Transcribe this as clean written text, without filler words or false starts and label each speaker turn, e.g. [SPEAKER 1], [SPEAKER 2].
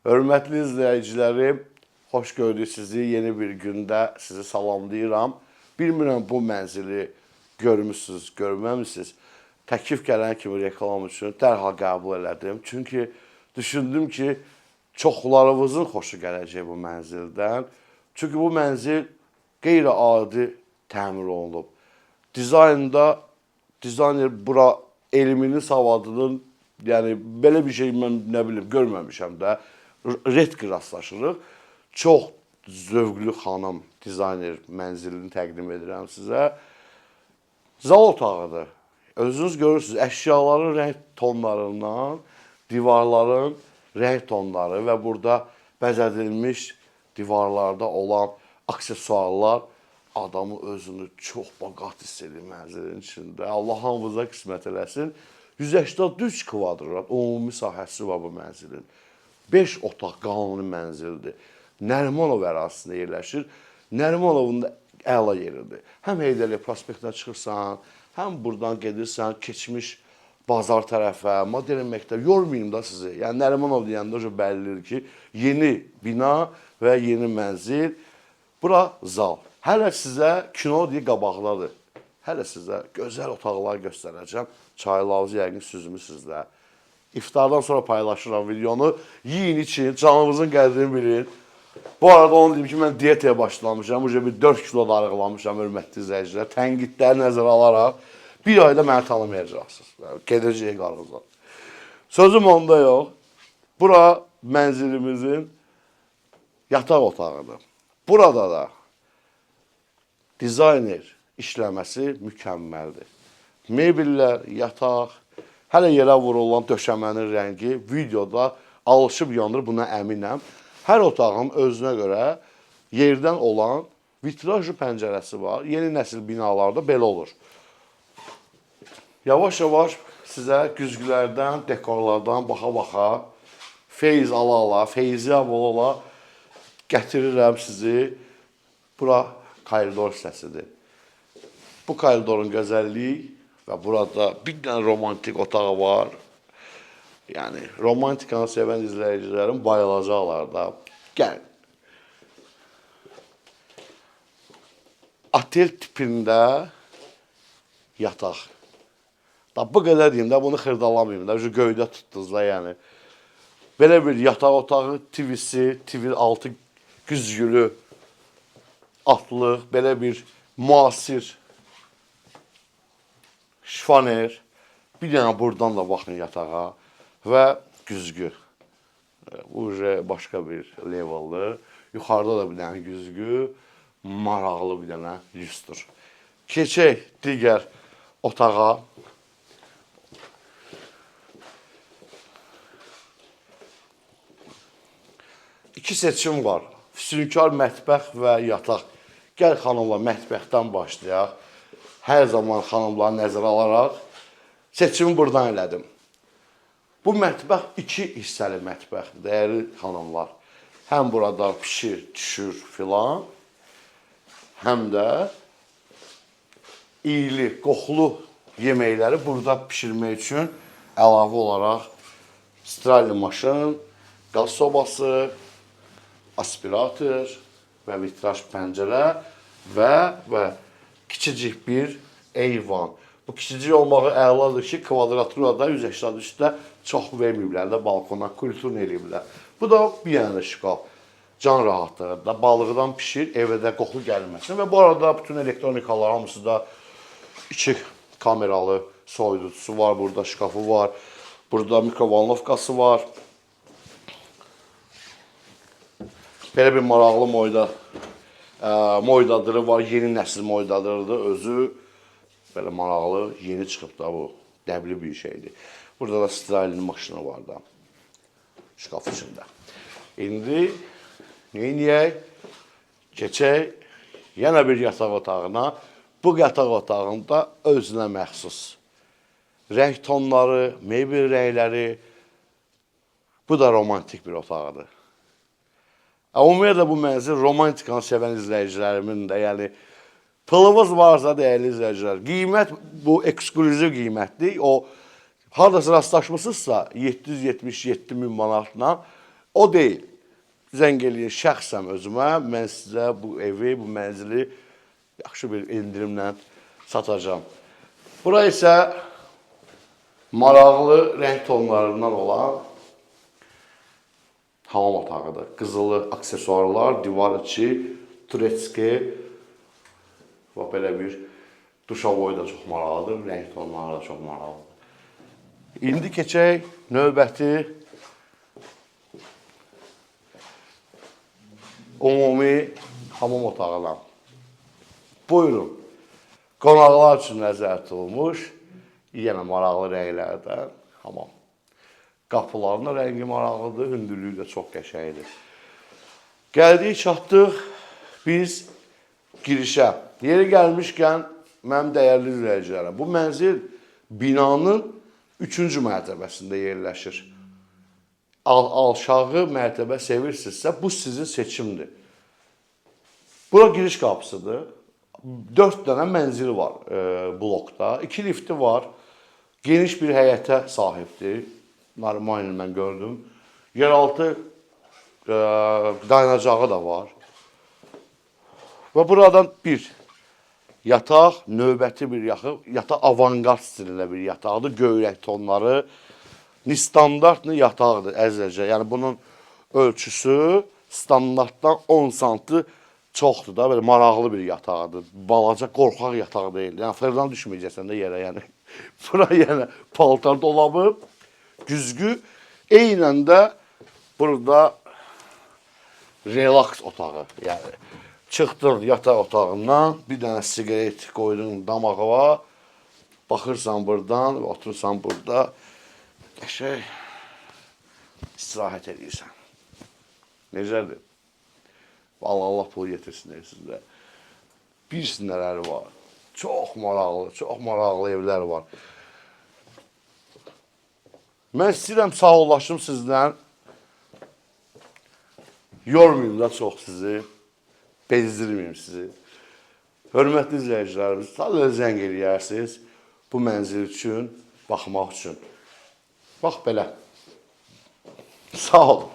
[SPEAKER 1] Hörmətli izləyicilərim, xoş gördük sizi. Yeni bir gündə sizi salamlayıram. Bilmirəm bu mənzili görmüsünüz, görməmisiniz. Təklif gələn kimi reklam üçün dərhal qəbul elədim. Çünki düşündüm ki, çoxlarımızın xoşu gələcək bu mənzildən. Çünki bu mənzil qeyri-adi təmir olunub. Dizayner bura elminin, savadının, yəni belə bir şey mən nə bilim görməmişəm də. Redki rastlaşırıq. Çox zövqlü xanım dizayner mənzilini təqdim edirəm sizə. Zal otağıdır. Özünüz görürsünüz, əşyaların rəng tonlarından, divarların rəng tonları və burada bəzədilmiş divarlarda olan aksesuarlar adamı özünü çox baqat hiss edir mənzilin içində. Allah hamımıza qismət eləsin. 183 kvadrat ümumi sahəsi var bu mənzilin. 5 otaq qanuni mənzildir. Nərimanov ərazisində yerləşir. Nərimanovun da əla yeridir. Həm Heydərli prospektdən çıxırsan, həm buradan gedirsən, keçmiş bazar tərəfə, modern məktəb, yormayayım da sizi. Yəni Nərimanov deyəndə o bəllidir ki, yeni bina və yeni mənzil. Bura zal. Hələ sizə kino deyə qabaqdadır. Hələ sizə gözəl otaqlar göstərəcəm. Çaylarınızı yəqin süzmüsünüz də. İftardan sonra paylaşıram videonu. Yiyin için, canımızın qədrini bilin. Bu arada onu deyim ki, mən diyetaya başlamışam. Uca bir 4 kilo darıqlamışam, hörmətli izləyicilər. Tənqidləri nəzərə alaraq bir ayda məni tanımayacaqsınız. Gedəcək qarğızdan. Sözüm onda yox. Bura mənzilimizin yataq otağıdır. Burada da dizayner işləməsi mükəmməldir. Mebellər, yataq, hələ yerə vurulan döşəmənin rəngi videoda alışıb yanır, buna əminəm. Hər otağın özünə görə yerdən olan vitrajlı pəncərəsi var. Yeni nəsil binalarda belə olur. Yavaş-yavaş sizə güzgülərdən, dekorlardan baxa-baxa, feyiz ala-ala, feyzi abola-ala gətirirəm sizi. Bura koridor hissəsidir. Bu koridorun gözəlliyi və burada bir dənə romantik otağı var. Yəni, romantikanı sevən izləyicilərim bayılacaqlar da. Gəlin. Otel tipində yataq. Bu qədər deyim də, bunu xırdalamayayım da. Göydə tutdunuz da, yəni. Belə bir yataq otağı, TV-si, TV6 güzgülü, atlıq, belə bir müasir şifaner. Bir dənə buradan da baxın yatağa və güzgü. Bu başqa bir leveldir. Yuxarıda da bir dənə güzgü, maraqlı bir dənə lüstr. Keçək digər otağa. İki seçim var. Füsunkar mətbəx və yataq. Gəl xanımla mətbəxdən başlayaq. Hər zaman xanımları nəzərə alaraq seçimi buradan elədim. Bu mətbəx 2 hissəli mətbəxdir, dəyərli xanımlar. Həm burada pişir, düşür filan, həm də iyili, qoxulu yeməkləri burada pişirmək üçün əlavə olaraq stralli maşın, qaz sobası, aspirator və vitraj pəncərə və kiçicik bir eyvan. Bu kiçicik olmağı əladır ki, kvadraturada 183-də çox verməyiblər də balkona, kulturun eləyiblər. Bu da bir yana şkaf. Can rahatlığında balıqdan pişir, evdə qoxu gəlməsin. Və bu arada bütün elektronikalar hamısı da 2 kameralı soyuducusu var, burada şkafı var, burada mikrovalnovkası var. Belə bir maraqlı moydadırı var, yeni nəsil moydadırıdır özü. Belə maraqlı, yeni çıxıb da bu, dəbli bir şeydir. Burada da stralinin maşını var da, şkaf içində. İndi, neyiniyək? Keçək, yenə bir yataq otağına. Bu yataq otağında özünə məxsus. Rəng tonları, mebel rəngləri, bu da romantik bir otağıdır. Ümumiyyətlə bu mənzil romantikanı sevən izləyicilərimin də, yəni pılımız varsa dəyərli izləyicilər, qiymət bu eksklüziv qiymətdir. O, haradasa rastlaşmışsınızsa 777 min manatla O deyil. Zəng eləyir şəxsən özümə, mən sizə bu evi, bu mənzili yaxşı bir endirimlə satacağım. Bura isə maraqlı rəng tonlarından olan hamam otağıdır. Qızılı aksesuarlar, divar içi, turetski və belə bir duşavoy da çox maraqlıdır, rəng tonları da çox maraqlıdır. İndi keçək növbəti ümumi hamam otağına. Buyurun, qonaqlar üçün nəzərdə olmuş, yenə maraqlı rənglərdən hamam. Qapıların da rəngi maraqlıdır, hündürlüyü də çox qəşəngdir. Gəldik, çatdıq biz girişə. Yeri gəlmişkən, mənim dəyərli izləyicilərəm, bu mənzil binanın 3-cü mərtəbəsində yerləşir. Aşağı mərtəbə sevirsinizsə, bu sizin seçimdir. Bura giriş qapısıdır. 4 dənə mənzili var blokda. 2 lifti var. Geniş bir həyətə sahibdir. Normal mən gördüm. Yeraltı dayanacağı da var. Və buradan bir yataq, növbəti bir yataq avangard stilində bir yataqdır. Göyrək tonları. Standart yataqdır əzəcə. Yəni bunun ölçüsü standartdan 10 sm çoxdur da, belə maraqlı bir yataqdır. Balaca, qorxaq yataq deyil. Yəni fırdan düşməyəcəksən də yerə, yəni. Bura yəni paltar dolabı, güzgü. Eynən də burada relaks otağı. Yəni çıxdın yataq otağından, bir dənə sigaret qoydun damağa, baxırsan buradan, oturursan burada. Qəşəng istirahət edirsən. Necədir? Vallahi Allah pulu yetirsinlər sizdə. Bilirsin nələri var. Çox maraqlı evlər var. Mən istəyirəm sağollaşım sizdən. Yormayayım da çox sizi. Bezdirməyim sizi. Hörmətli izləyicilərimiz, sadəcə zəng eləyərsiniz bu mənzil üçün, baxmaq üçün. Bax belə. Sağ olun.